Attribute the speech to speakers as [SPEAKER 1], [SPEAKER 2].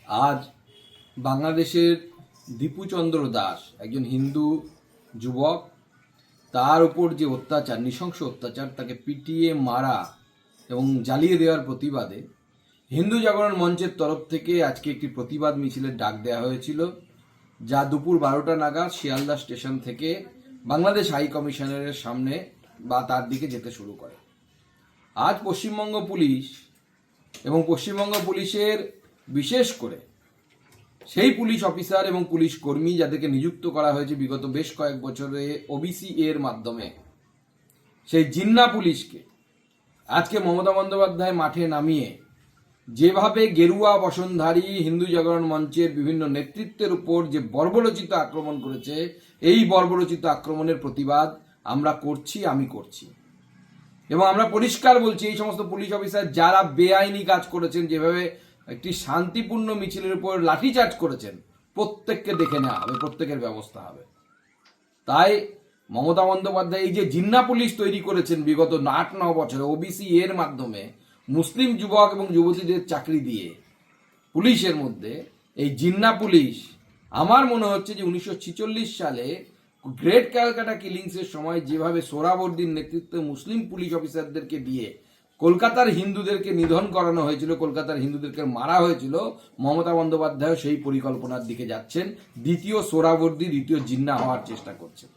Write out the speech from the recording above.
[SPEAKER 1] আজ বাংলাদেশের দীপুচন্দ্র দাস একজন হিন্দু যুবক, তার উপর যে অত্যাচার, নৃশংস অত্যাচার, তাকে পিটিয়ে মারা এবং জ্বালিয়ে দেওয়ার প্রতিবাদে হিন্দু জাগরণ মঞ্চের তরফ থেকে আজকে একটি প্রতিবাদ মিছিলের ডাক দেওয়া হয়েছিল, যা দুপুর 12টা নাগাদ শিয়ালদা স্টেশন থেকে বাংলাদেশ হাই কমিশনারের সামনে বা তার দিকে যেতে শুরু করে। আজ পশ্চিমবঙ্গ পুলিশ এবং পশ্চিমবঙ্গ পুলিশের বিশেষ করে সেই পুলিশ অফিসার এবং পুলিশ কর্মী যাদেরকে নিযুক্ত করা হয়েছে বিগত বেশ কয়েক বছরে ওবিসি এর মাধ্যমে, সেই জিন্না পুলিশকে আজকে মমতা বন্দ্যোপাধ্যায় মাঠে নামিয়ে যেভাবে গেরুয়া বসনধারী হিন্দু জাগরণ মঞ্চের বিভিন্ন নেতৃত্বের উপর যে বর্বরচিত আক্রমণ করেছে, এই বর্বরচিত আক্রমণের প্রতিবাদ আমরা করছি, আমি করছি। এবং আমরা পরিষ্কার বলছি, এই সমস্ত পুলিশ অফিসার যারা বেআইনি কাজ করেছেন, যেভাবে একটি শান্তিপূর্ণ মিছিলের উপর লাঠিচার্জ করেছেন, প্রত্যেককে দেখে নেওয়া হবে, প্রত্যেকের ব্যবস্থা হবে। তাই মমতা বন্দ্যোপাধ্যায় এই যে জিন্না পুলিশ তৈরি করেছেন বিগত 8-9 বছরে ওবিসি এর মাধ্যমে মুসলিম যুবক এবং যুবতীদের চাকরি দিয়ে পুলিশের মধ্যে, এই জিন্না পুলিশ আমার মনে হচ্ছে যে 1946 সালে গ্রেট ক্যালকাটা কিলিংসের সময় যেভাবে সোহরাওয়ার্দীর নেতৃত্বে মুসলিম পুলিশ অফিসারদেরকে দিয়ে কলকাতার হিন্দুদেরকে নিধন করানো হয়েছিল, কলকাতার হিন্দুদেরকে মারা হয়েছিল, মমতা বন্দ্যোপাধ্যায় সেই পরিকল্পনার দিকে যাচ্ছেন, দ্বিতীয় সোহরাওয়ার্দী, দ্বিতীয় জিন্না হওয়ার চেষ্টা করছেন।